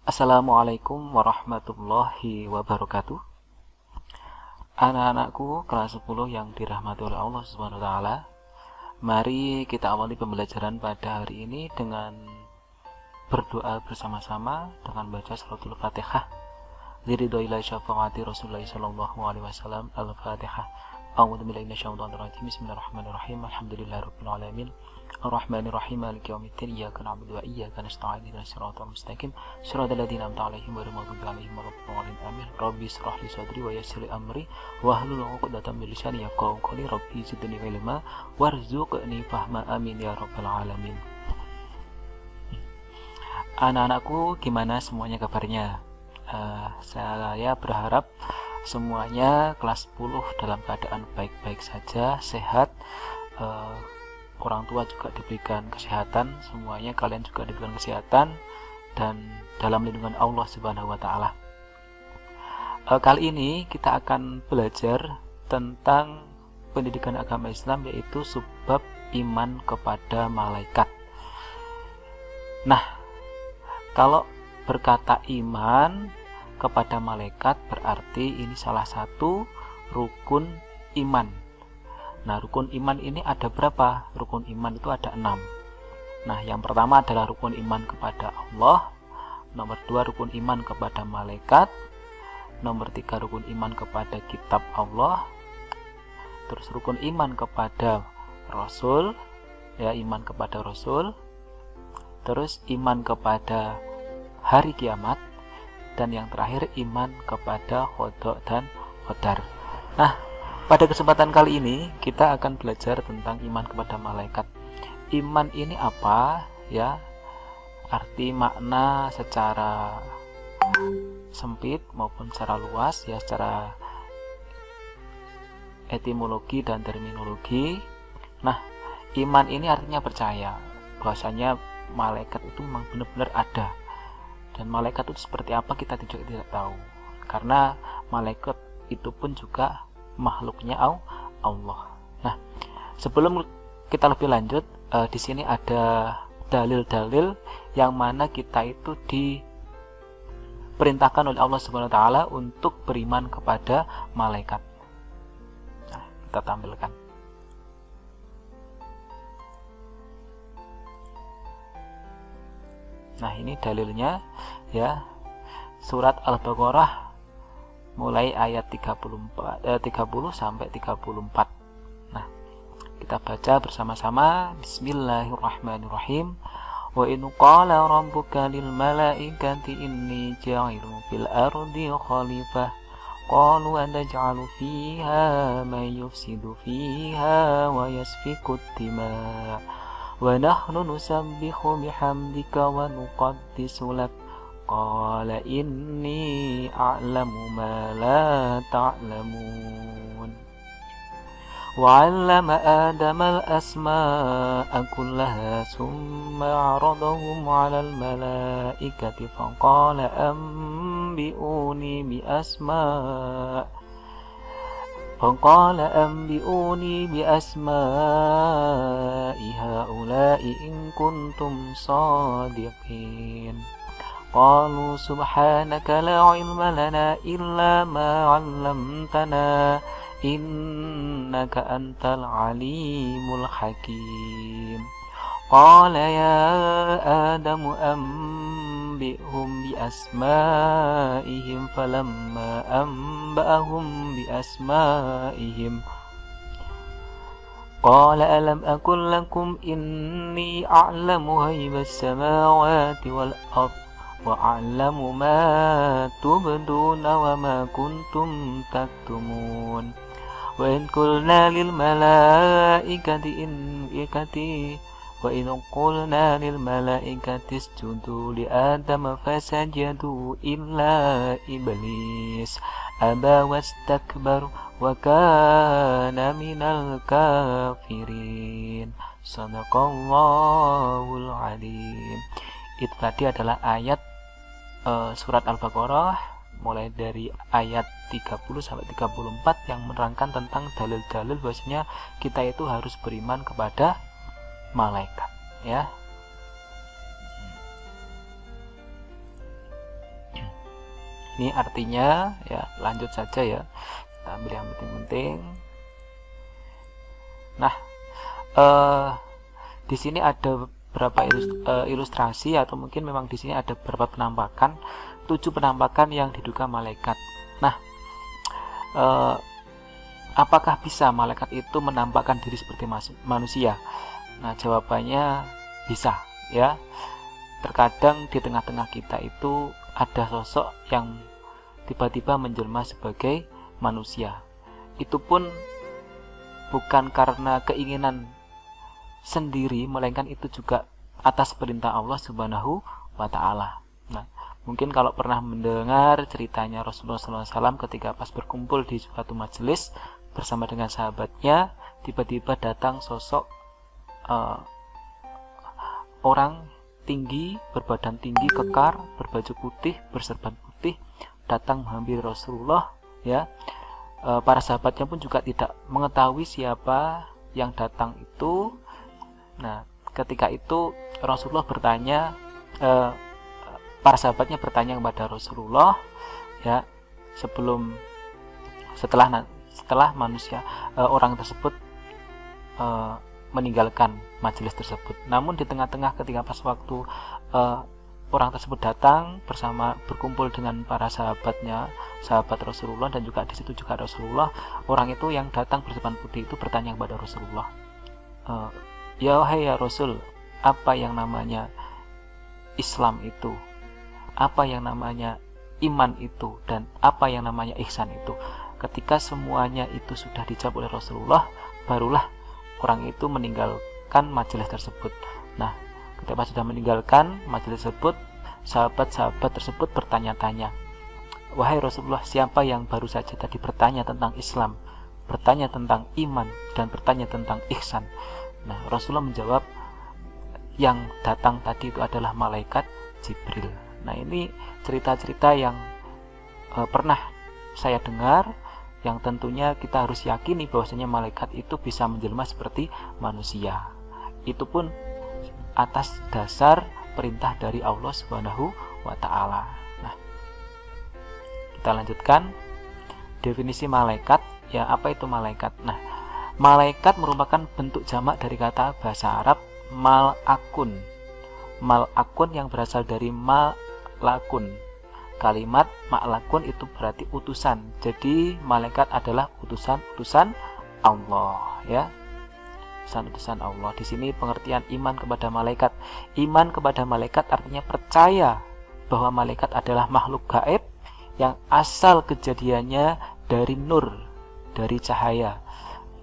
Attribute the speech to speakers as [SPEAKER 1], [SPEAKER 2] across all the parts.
[SPEAKER 1] Assalamualaikum warahmatullahi wabarakatuh. Anak-anakku kelas 10 yang dirahmati oleh Allah Subhanahu wa taala. Mari kita awali pembelajaran pada hari ini dengan berdoa bersama-sama dengan baca suratul Fatihah. Liridhoilai syafaati Rasulullah sallallahu alaihi wasallam. Al-Fatihah. A'udzu billahi minasyaitonir rajim. Bismillahirrahmanirrahim. Alhamdulillahirabbil alamin. Ar-Rahmanir-Rahim. Maliki yaumiddin. Iyyaka na'budu wa iyyaka nasta'in. Ihdinas siratal mustaqim. Shiratal ladzina an'amta 'alaihim ghairil maghdubi 'alaihim waladdallin. Amin. Rabbi shrah li sadri wa yassir li amri wahlul 'uqdatam min lisani yafqahu qawli. Rabbi zidni ilma warzuqni fahma. Amin ya rabbal alamin. Anak-anakku, gimana semuanya kabarnya? Saya berharap semuanya kelas 10 dalam keadaan baik-baik saja, sehat. Orang tua juga diberikan kesehatan, semuanya kalian juga diberikan kesehatan dan dalam lindungan Allah Subhanahu wa taala. Kali ini kita akan belajar tentang pendidikan agama Islam, yaitu subbab iman kepada malaikat. Nah, kalau berkata iman kepada malaikat berarti ini salah satu rukun iman. Nah, rukun iman ini ada berapa? Rukun iman itu ada 6. Nah, yang pertama adalah rukun iman kepada Allah. Nomor 2 rukun iman kepada malaikat. Nomor 3 rukun iman kepada kitab Allah. Terus rukun iman kepada Rasul, ya, iman kepada Rasul. Terus iman kepada hari kiamat, dan yang terakhir iman kepada qada dan qadar. Nah, pada kesempatan kali ini kita akan belajar tentang iman kepada malaikat. Iman ini apa, ya? Arti makna secara sempit maupun secara luas, ya, secara etimologi dan terminologi. Nah, iman ini artinya percaya bahwasanya malaikat itu memang benar-benar ada. Dan malaikat itu seperti apa kita juga tidak tahu. Karena malaikat itu pun juga makhluknya Allah. Nah, sebelum kita lebih lanjut, di sini ada dalil-dalil yang mana kita itu diperintahkan oleh Allah Subhanahu wa taala untuk beriman kepada malaikat. Nah, kita tampilkan. Nah, ini dalilnya, ya. Surat Al-Baqarah mulai ayat 30 sampai 34. Nah, kita baca bersama-sama. Bismillahirrahmanirrahim. Wa in qala rabbuka lil malaikati inni ja'ilun fil ardi khalifah qalu ataj'alu fiha man yufsidu fiha wa yasfiku ad-dima' wa nahnu nusabbihu bihamdika wa nuqaddisu lak qala inni a'lamu ma la ta'lamun wa 'allama adama al-asma'a kullaha thumma 'aradahum 'ala al-mala'ikati faqala anbi'uni bi asma'i ha'ula'i in kuntum shadiqin. Qalu subhanaka la 'ilma lana illa ma 'allamtana innaka antal 'alimul hakim. Qala ya Adamu anbi'hum bi asma'ihim falamma anba'ahum bi asma'ihim qala alam aqul lakum inni a'lamu ghaibas samawati wal ard wa a'lamu ma tubduna wa ma kuntum taktumun. Wa in qulna lil malaikati wa in qulna lil malaikati isjudu li adama fasajadu illa iblis aba wastakbar wa kana minal kafirin. Shadaqallahul alim. Itu tadi adalah ayat surat Al-Baqarah mulai dari ayat 30 sampai 34 yang menerangkan tentang dalil-dalil bahwasanya kita itu harus beriman kepada malaikat, ya. Ini artinya ya, lanjut saja ya. Kita ambil yang penting-penting. Nah, di sini ada beberapa ilustrasi, atau mungkin memang di sini ada beberapa penampakan, 7 penampakan yang diduga malaikat. Nah, apakah bisa malaikat itu menampakkan diri seperti manusia? Nah, jawabannya bisa ya. Terkadang di tengah-tengah kita itu ada sosok yang tiba-tiba menjelma sebagai manusia. Itu pun bukan karena keinginan sendiri, melainkan itu juga atas perintah Allah Subhanahu wa Ta'ala. Nah, mungkin kalau pernah mendengar ceritanya Rasulullah SAW ketika pas berkumpul di suatu majelis bersama dengan sahabatnya, tiba-tiba datang sosok orang tinggi, berbadan tinggi, kekar, berbaju putih, berserban putih, datang menghampiri Rasulullah ya. Para sahabatnya pun juga tidak mengetahui siapa yang datang itu. Nah, ketika itu Rasulullah bertanya, para sahabatnya bertanya kepada Rasulullah ya, setelah manusia orang tersebut meninggalkan majelis tersebut. Namun di tengah-tengah ketika pas waktu orang tersebut datang berkumpul dengan para sahabatnya, sahabat Rasulullah, dan juga di situ juga Rasulullah, orang itu yang datang berserban putih itu bertanya kepada Rasulullah, ya wahai ya Rasul, apa yang namanya Islam itu, apa yang namanya iman itu, dan apa yang namanya ihsan itu? Ketika semuanya itu sudah dijawab oleh Rasulullah, barulah orang itu meninggalkan majelis tersebut. Nah, ketika sudah meninggalkan majelis tersebut, sahabat-sahabat tersebut bertanya-tanya, wahai Rasulullah, siapa yang baru saja tadi bertanya tentang Islam, bertanya tentang iman, dan bertanya tentang ihsan? Nah, Rasulullah menjawab, yang datang tadi itu adalah malaikat Jibril. Nah, ini cerita-cerita yang pernah saya dengar, yang tentunya kita harus yakini bahwasanya malaikat itu bisa menjelma seperti manusia. Itu pun atas dasar perintah dari Allah Subhanahu wa Ta'ala. Nah, kita lanjutkan definisi malaikat. Ya, apa itu malaikat? Nah, malaikat merupakan bentuk jamak dari kata bahasa Arab malakun. Malakun yang berasal dari malakun. Kalimat malakun itu berarti utusan. Jadi malaikat adalah utusan Allah ya. Utusan Allah. Di sini pengertian iman kepada malaikat. Iman kepada malaikat artinya percaya bahwa malaikat adalah makhluk gaib yang asal kejadiannya dari nur, dari cahaya.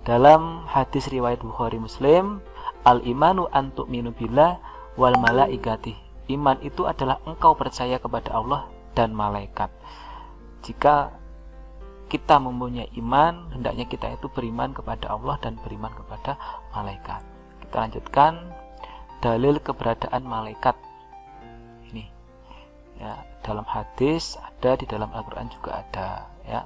[SPEAKER 1] Dalam hadis riwayat Bukhari Muslim, al-imanu an tu'minu billah wal malaikati. Iman itu adalah engkau percaya kepada Allah dan malaikat. Jika kita mempunyai iman, hendaknya kita itu beriman kepada Allah dan beriman kepada malaikat. Kita lanjutkan dalil keberadaan malaikat. Ini ya, dalam hadis ada, di dalam Al-Qur'an juga ada ya.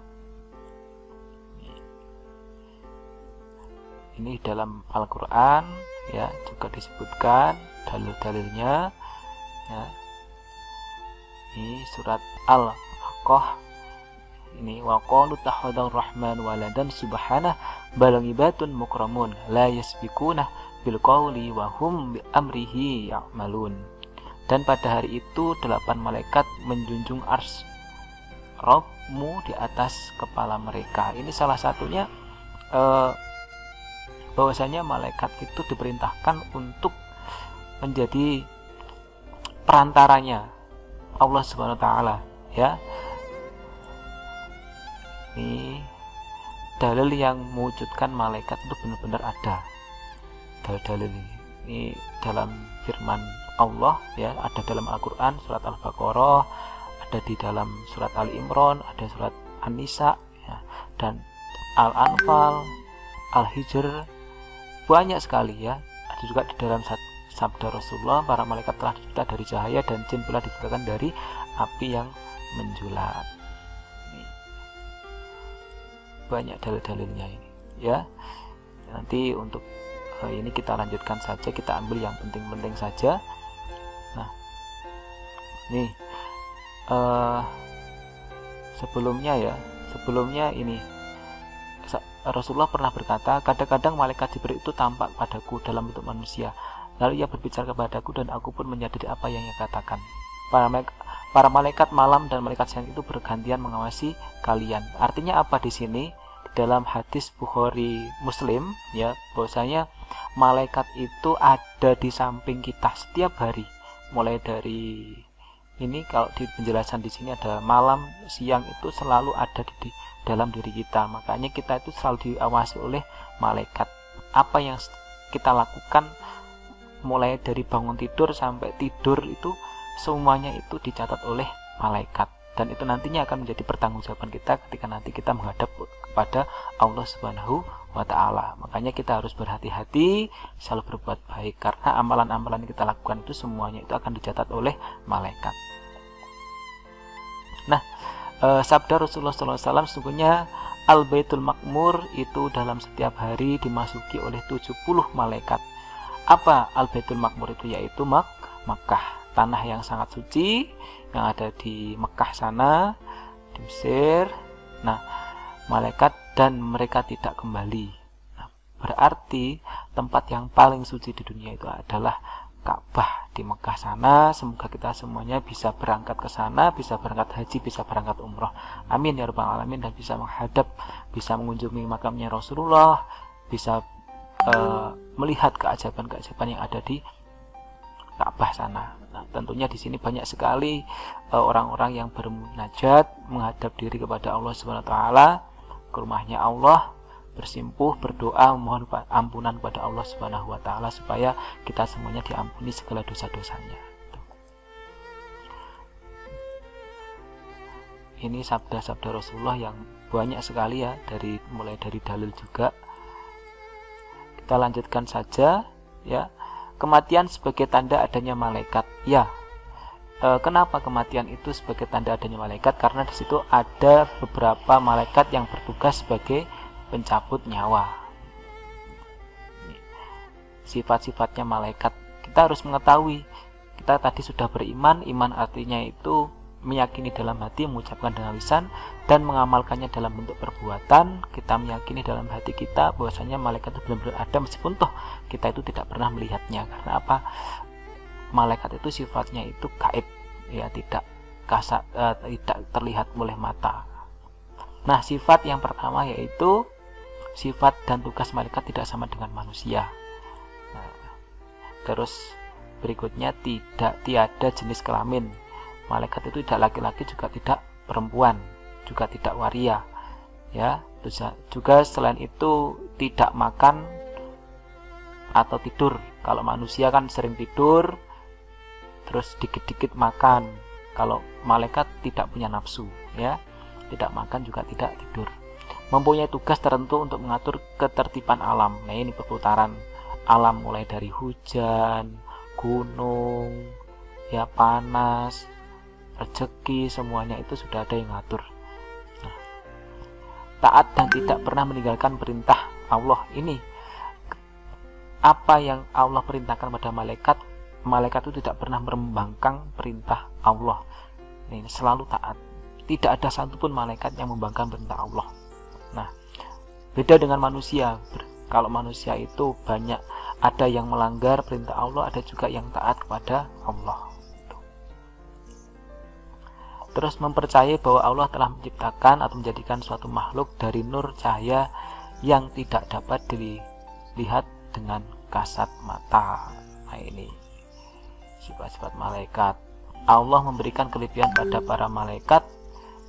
[SPEAKER 1] Ini dalam Al-Qur'an ya, juga disebutkan dalil-dalilnya ya. Ini surat Al-Haqqah. Ini waqalu takhadar rahman waladan subhanah bal ibatun mukramun la yasbiquna bil qawli wa hum bi amrihi ya'malun. Dan pada hari itu 8 malaikat menjunjung ars Rabbmu di atas kepala mereka. Ini salah satunya bahwasanya malaikat itu diperintahkan untuk menjadi perantaranya Allah Subhanahu wa Ta'ala ya. Ini dalil yang mewujudkan malaikat itu benar-benar ada. Dalil-dalil ini dalam firman Allah ya, ada dalam Al-Qur'an surat Al-Baqarah, ada di dalam surat Ali Imran, ada surat An-Nisa ya, dan Al-Anfal, Al-Hijr, banyak sekali ya. Ada juga di dalam sabda Rasulullah, para malaikat telah dicipta dari cahaya dan jin pula diciptakan dari api yang menjulat. Banyak dalil-dalilnya ini ya. Nanti untuk ini kita lanjutkan saja, kita ambil yang penting-penting saja. Nah, nih sebelumnya ini Rasulullah pernah berkata, kadang-kadang malaikat Jibril itu tampak padaku dalam bentuk manusia, lalu ia berbicara kepadaku dan aku pun menyadari apa yang ia katakan. Para malaikat malam dan malaikat siang itu bergantian mengawasi kalian. Artinya apa di sini? Di dalam hadis Bukhari Muslim ya, bahwasanya malaikat itu ada di samping kita setiap hari. Mulai dari ini, kalau di penjelasan di sini ada malam, siang itu selalu ada di dalam diri kita. Makanya kita itu selalu diawasi oleh malaikat. Apa yang kita lakukan mulai dari bangun tidur sampai tidur itu semuanya itu dicatat oleh malaikat, dan itu nantinya akan menjadi pertanggungjawaban kita ketika nanti kita menghadap kepada Allah Subhanahu wa Ta'ala. Makanya kita harus berhati-hati selalu berbuat baik, karena amalan-amalan yang kita lakukan itu semuanya itu akan dicatat oleh malaikat. Nah, sabda Rasulullah SAW, sesungguhnya Al-Baitul Makmur itu dalam setiap hari dimasuki oleh 70 malaikat. Apa Al-Baitul Makmur itu? Yaitu Makkah, tanah yang sangat suci yang ada di Mekah sana, di Mesir. Nah, malaikat dan mereka tidak kembali. Nah, berarti tempat yang paling suci di dunia itu adalah Ka'bah di Mekah sana. Semoga kita semuanya bisa berangkat ke sana, bisa berangkat haji, bisa berangkat umroh. Amin ya rabbal alamin, dan bisa menghadap, bisa mengunjungi makamnya Rasulullah, bisa melihat keajaiban-keajaiban yang ada di Ka'bah sana. Nah, tentunya di sini banyak sekali orang-orang yang bermunajat, menghadap diri kepada Allah Subhanahu wa Ta'ala, ke rumahnya Allah, bersimpuh, berdoa, memohon ampunan kepada Allah Subhanahu wa Ta'ala supaya kita semuanya diampuni segala dosa-dosanya. Ini sabda-sabda Rasulullah yang banyak sekali ya, mulai dari dalil juga. Kita lanjutkan saja ya. Kematian sebagai tanda adanya malaikat. Ya, kenapa kematian itu sebagai tanda adanya malaikat? Karena di situ ada beberapa malaikat yang bertugas sebagai pencabut nyawa. Sifat-sifatnya malaikat kita harus mengetahui. Kita tadi sudah beriman. Iman artinya itu meyakini dalam hati, mengucapkan dengan lisan, dan mengamalkannya dalam bentuk perbuatan. Kita meyakini dalam hati kita bahwasanya malaikat itu benar-benar ada, meskipun toh kita itu tidak pernah melihatnya. Karena apa? Malaikat itu sifatnya itu gaib ya, tidak terlihat oleh mata. Nah, sifat yang pertama yaitu sifat dan tugas malaikat tidak sama dengan manusia. Nah, terus berikutnya tiada jenis kelamin. Malaikat itu tidak laki-laki, juga tidak perempuan, juga tidak waria ya. Terus juga selain itu tidak makan atau tidur. Kalau manusia kan sering tidur terus dikit-dikit makan. Kalau malaikat tidak punya nafsu ya, tidak makan juga tidak tidur. Mempunyai tugas tertentu untuk mengatur ketertiban alam. Nah, ini perputaran alam mulai dari hujan, gunung ya, panas, rezeki, semuanya itu sudah ada yang ngatur. Nah, taat dan tidak pernah meninggalkan perintah Allah. Ini apa yang Allah perintahkan pada malaikat, malaikat itu tidak pernah membangkang perintah Allah. Ini selalu taat. Tidak ada satupun malaikat yang membangkang perintah Allah. Nah, beda dengan manusia. Kalau manusia itu banyak, ada yang melanggar perintah Allah, ada juga yang taat kepada Allah. Terus mempercayai bahwa Allah telah menciptakan atau menjadikan suatu makhluk dari nur cahaya yang tidak dapat dilihat dengan kasat mata. Nah, ini sifat-sifat malaikat. Allah memberikan kelebihan pada para malaikat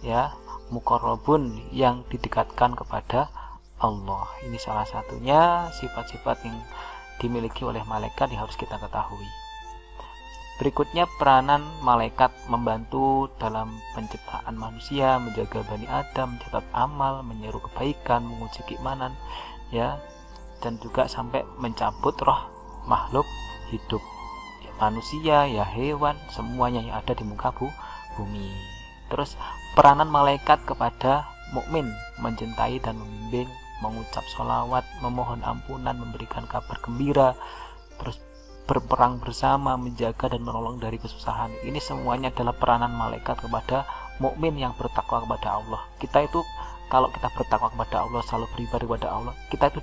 [SPEAKER 1] ya, muqarrabun, yang didekatkan kepada Allah. Ini salah satunya sifat-sifat yang dimiliki oleh malaikat yang harus kita ketahui. Berikutnya, peranan malaikat membantu dalam penciptaan manusia, menjaga Bani Adam, mencatat amal, menyeru kebaikan, menguji keimanan ya, dan juga sampai mencabut roh makhluk hidup ya, manusia ya, hewan, semuanya yang ada di muka bumi. Terus peranan malaikat kepada mukmin, mencintai dan membimbing, mengucap sholawat, memohon ampunan, memberikan kabar gembira, terus berperang bersama, menjaga dan menolong dari kesusahan. Ini semuanya adalah peranan malaikat kepada mukmin yang bertakwa kepada Allah. Kita itu kalau kita bertakwa kepada Allah, selalu beribadah kepada Allah, kita itu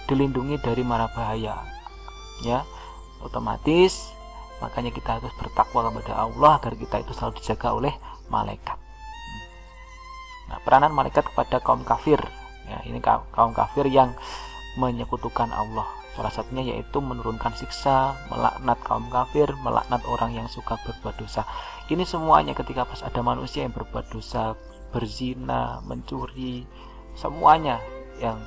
[SPEAKER 1] dilindungi dari mara bahaya, ya. Otomatis makanya kita harus bertakwa kepada Allah agar kita itu selalu dijaga oleh malaikat. Nah, peranan malaikat kepada kaum kafir, ya, ini kaum kafir yang menyekutukan Allah. Salah satunya yaitu menurunkan siksa, melaknat kaum kafir, melaknat orang yang suka berbuat dosa. Ini semuanya ketika pas ada manusia yang berbuat dosa, berzina, mencuri, semuanya yang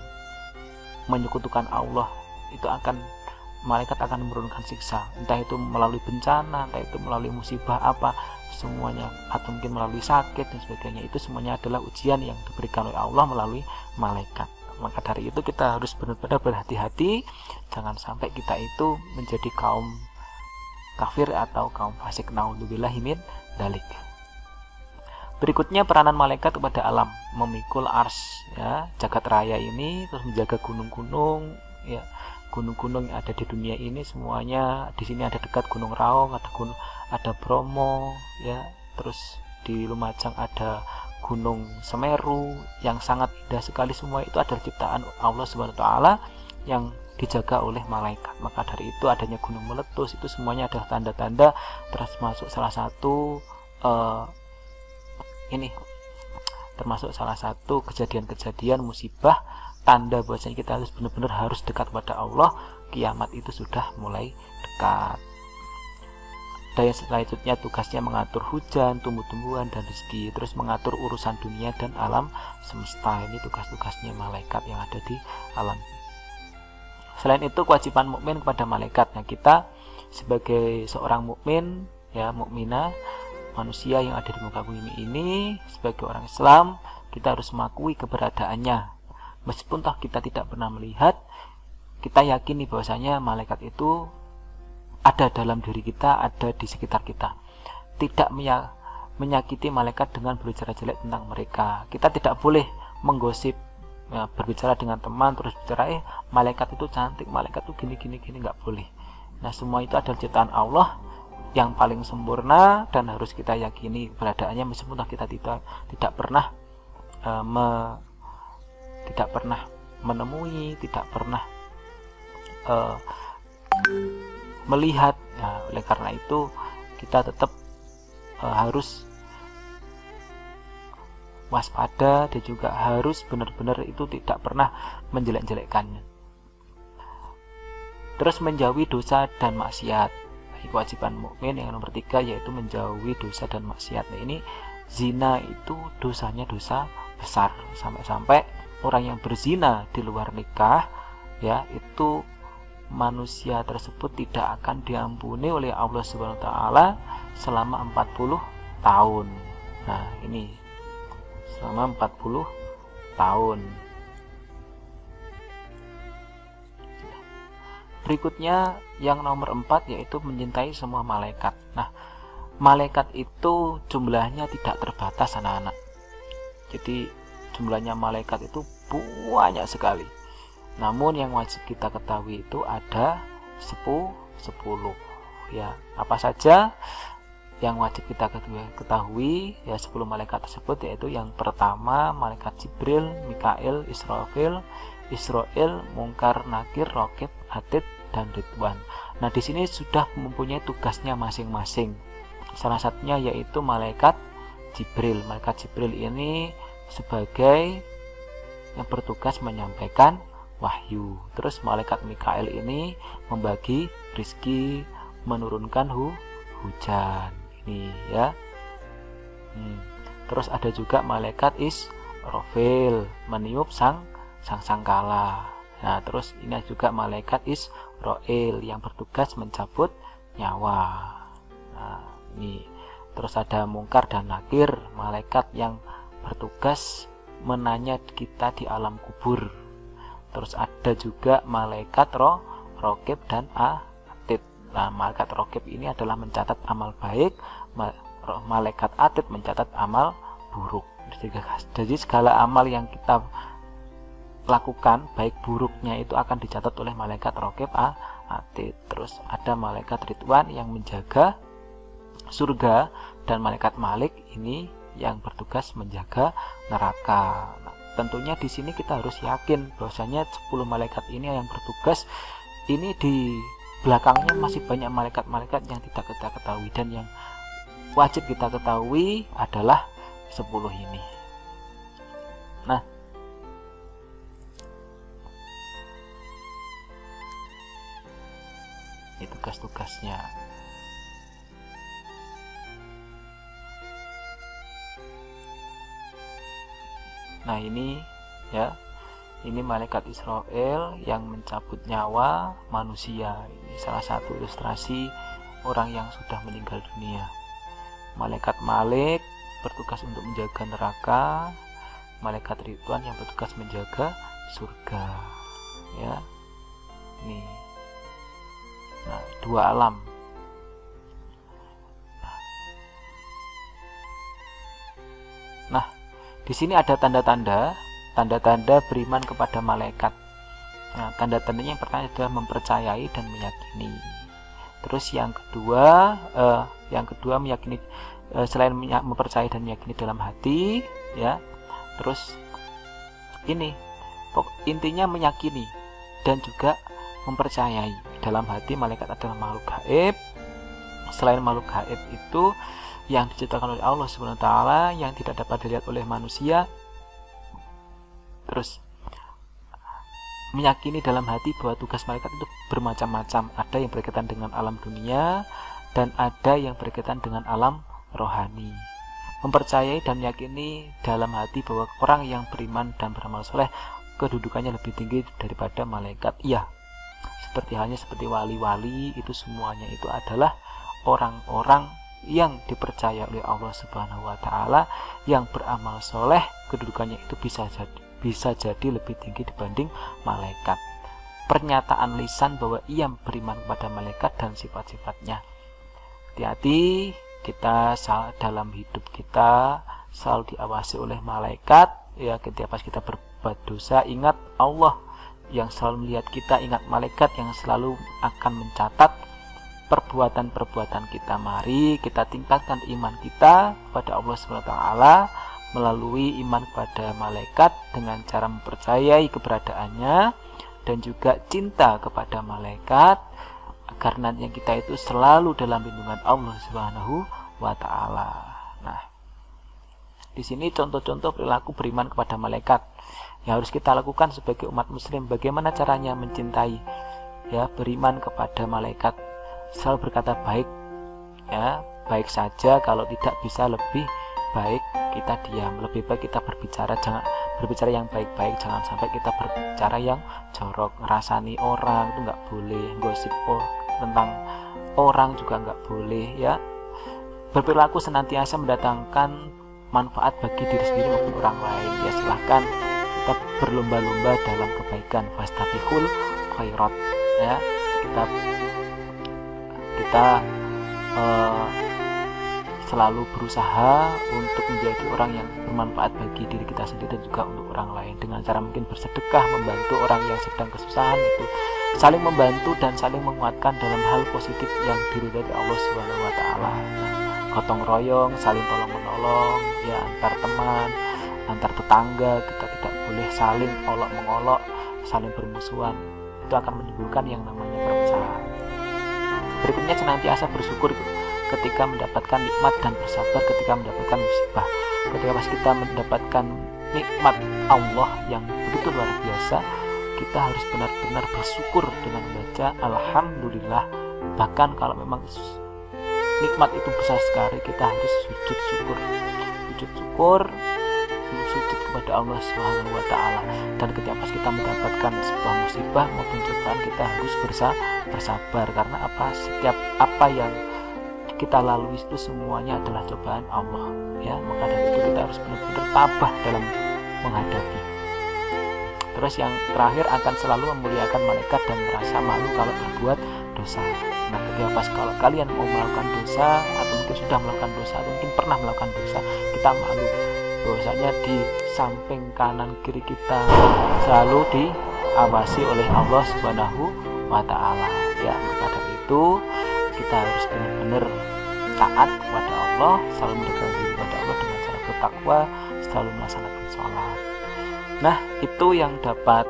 [SPEAKER 1] menyekutukan Allah, itu malaikat akan menurunkan siksa, entah itu melalui bencana, entah itu melalui musibah apa, semuanya, atau mungkin melalui sakit dan sebagainya. Itu semuanya adalah ujian yang diberikan oleh Allah melalui malaikat. Maka dari itu kita harus benar-benar berhati-hati, jangan sampai kita itu menjadi kaum kafir atau kaum fasik. Naudzubillahi min dzalik. Berikutnya peranan malaikat kepada alam, memikul ars, ya, jagat raya ini, terus menjaga gunung-gunung, ya, gunung-gunung yang ada di dunia ini semuanya. Di sini ada dekat Gunung Raung, ada Bromo, ya, terus di Lumajang ada Gunung Semeru yang sangat indah sekali. Semua itu adalah ciptaan Allah Subhanahu wa taala yang dijaga oleh malaikat. Maka dari itu adanya gunung meletus, itu semuanya adalah tanda-tanda, termasuk salah satu kejadian-kejadian musibah, tanda bahwasanya kita harus benar-benar harus dekat kepada Allah. Kiamat itu sudah mulai dekat. Dan selanjutnya tugasnya mengatur hujan, tumbuh-tumbuhan, dan rezeki, terus mengatur urusan dunia dan alam semesta. Ini tugas-tugasnya malaikat yang ada di alam. Selain itu kewajiban mukmin kepada malaikat. Nah, kita sebagai seorang mukmin, ya, mukminah, manusia yang ada di muka bumi ini, sebagai orang Islam, kita harus mengakui keberadaannya. Meskipun toh kita tidak pernah melihat, kita yakini bahwasanya malaikat itu ada dalam diri kita, ada di sekitar kita. Tidak menyakiti malaikat dengan berbicara jelek tentang mereka. Kita tidak boleh menggosip, ya, berbicara dengan teman terus bicara malaikat itu cantik, malaikat itu gini, nggak boleh. Nah, semua itu adalah ciptaan Allah yang paling sempurna dan harus kita yakini keberadaannya, meskipun kita tidak pernah menemui, tidak pernah melihat. Nah, oleh karena itu kita tetap harus waspada dan juga harus benar-benar itu tidak pernah menjelek-jelekkannya. Terus menjauhi dosa dan maksiat. Kewajiban mukmin yang nomor 3 yaitu menjauhi dosa dan maksiat. Nah, ini zina itu dosanya dosa besar, sampai orang yang berzina di luar nikah, ya, itu manusia tersebut tidak akan diampuni oleh Allah Subhanahu wa taala selama 40 tahun. Nah, ini selama 40 tahun. Berikutnya yang nomor 4 yaitu mencintai semua malaikat. Nah, malaikat itu jumlahnya tidak terbatas, anak-anak. Jadi jumlahnya malaikat itu banyak sekali. Namun yang wajib kita ketahui itu ada 10. Ya, apa saja yang wajib kita ketahui, ya, 10 malaikat tersebut, yaitu yang pertama malaikat Jibril, Mikail, Israel, Munkar, Nakir, Raqib, Atid, dan Ridwan. Nah, di sini sudah mempunyai tugasnya masing-masing. Salah satunya yaitu malaikat Jibril. Malaikat Jibril ini sebagai yang bertugas menyampaikan wahyu. Terus malaikat Mikail ini membagi rizki, menurunkan hujan. Ini, ya. Terus ada juga malaikat Israfil, meniup sangkala. Nah, terus ini juga malaikat Israel yang bertugas mencabut nyawa. Nah, ini terus ada Munkar dan Nakir, malaikat yang bertugas menanya kita di alam kubur. Terus ada juga malaikat Raqib dan Atid. Nah, malaikat Raqib ini adalah mencatat amal baik, malaikat Atid mencatat amal buruk. Jadi segala amal yang kita lakukan, baik buruknya, itu akan dicatat oleh malaikat Raqib Atid. Terus ada malaikat Ridwan yang menjaga surga, dan malaikat Malik ini yang bertugas menjaga neraka. Nah, tentunya di sini kita harus yakin bahwasanya 10 malaikat ini yang bertugas ini, di belakangnya masih banyak malaikat-malaikat yang tidak kita ketahui, dan yang wajib kita ketahui adalah 10 ini. Nah, ini tugas-tugasnya. Nah, ini ya, ini malaikat Israel yang mencabut nyawa manusia. Ini salah satu ilustrasi orang yang sudah meninggal dunia. Malaikat Malik bertugas untuk menjaga neraka, malaikat Ridwan yang bertugas menjaga surga. Ya, ini. Nah, 2 alam. Nah, di sini ada tanda-tanda beriman kepada malaikat. Nah, tanda-tandanya yang pertama adalah mempercayai dan meyakini. Terus yang kedua meyakini, selain mempercayai dan meyakini dalam hati, ya. Terus ini intinya meyakini dan juga mempercayai. Dalam hati malaikat adalah makhluk gaib. Selain makhluk gaib itu yang diciptakan oleh Allah Subhanahu wa taala, yang tidak dapat dilihat oleh manusia. Terus meyakini dalam hati bahwa tugas malaikat itu bermacam-macam. Ada yang berkaitan dengan alam dunia dan ada yang berkaitan dengan alam rohani. Mempercayai dan meyakini dalam hati bahwa orang yang beriman dan beramal soleh kedudukannya lebih tinggi daripada malaikat. Iya, seperti wali-wali, itu semuanya itu adalah orang-orang yang dipercaya oleh Allah Subhanahu wa taala, yang beramal soleh, kedudukannya itu bisa jadi lebih tinggi dibanding malaikat. Pernyataan lisan bahwa ia beriman kepada malaikat dan sifat-sifatnya. Hati-hati, kita dalam hidup kita selalu diawasi oleh malaikat. Ya, ketika pas kita berbuat dosa, ingat Allah yang selalu melihat kita, ingat malaikat yang selalu akan mencatat perbuatan-perbuatan kita. Mari kita tingkatkan iman kita kepada Allah SWT melalui iman kepada malaikat dengan cara mempercayai keberadaannya dan juga cinta kepada malaikat, agar nantinya kita itu selalu dalam lindungan Allah Subhanahu wa taala. Nah, di sini contoh-contoh perilaku beriman kepada malaikat yang harus kita lakukan sebagai umat muslim. Bagaimana caranya mencintai, ya, beriman kepada malaikat? Selalu berkata baik, ya, baik saja. Kalau tidak bisa lebih baik kita diam, lebih baik kita berbicara, jangan berbicara yang baik-baik, jangan sampai kita berbicara yang jorok, ngerasani orang itu nggak boleh, gosip tentang orang juga nggak boleh, ya. Berperilaku senantiasa mendatangkan manfaat bagi diri sendiri maupun orang lain. Ya, silahkan kita berlomba-lomba dalam kebaikan, fastabiqul khairat, ya. Kita selalu berusaha untuk menjadi orang yang bermanfaat bagi diri kita sendiri dan juga untuk orang lain, dengan cara mungkin bersedekah, membantu orang yang sedang kesusahan, itu saling membantu dan saling menguatkan dalam hal positif yang diridhai dari Allah Subhanahu wa taala. Gotong royong, saling tolong menolong, ya, antar teman, antar tetangga. Kita tidak boleh saling olok mengolok, saling bermusuhan. Itu akan menimbulkan yang namanya perpecahan. Berikutnya, senantiasa bersyukur ketika mendapatkan nikmat dan bersabar ketika mendapatkan musibah. Ketika pas kita mendapatkan nikmat Allah yang begitu luar biasa, kita harus benar-benar bersyukur dengan membaca alhamdulillah. Bahkan kalau memang nikmat itu besar sekali, kita harus sujud syukur sujud kepada Allah Subhanahu wa taala. Dan ketika pas kita mendapatkan sebuah musibah maupun cobaan, kita harus bersabar, karena setiap apa yang kita lalui itu semuanya adalah cobaan Allah, ya. Maka dari itu kita harus benar-benar tabah dalam menghadapi. Terus yang terakhir, akan selalu memuliakan malaikat dan merasa malu kalau berbuat dosa. Nah, ketika pas kalau kalian mau melakukan dosa, atau mungkin sudah melakukan dosa, atau mungkin pernah melakukan dosa, kita malu bahwasanya di samping kanan kiri kita selalu diawasi oleh Allah Subhanahu wa taala, ya. Maka dari itu kita harus benar-benar taat kepada Allah, selalu mendekatkan diri kepada Allah dengan cara bertakwa, selalu melaksanakan sholat. Nah, itu yang dapat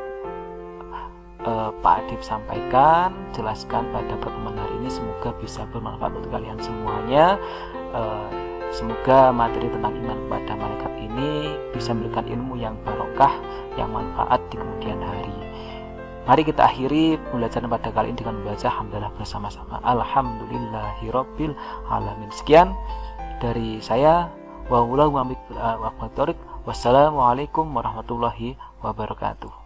[SPEAKER 1] Pak Adib sampaikan, jelaskan pada pertemuan hari ini. Semoga bisa bermanfaat untuk kalian semuanya. Semoga materi tentang iman kepada malaikat ini bisa memberikan ilmu yang barokah, yang manfaat di kemudian hari. Mari kita akhiri pembelajaran pada kali ini dengan membaca hamdalah bersama-sama. Alhamdulillahirabbil alamin. Sekian dari saya. Wassalamualaikum warahmatullahi wabarakatuh.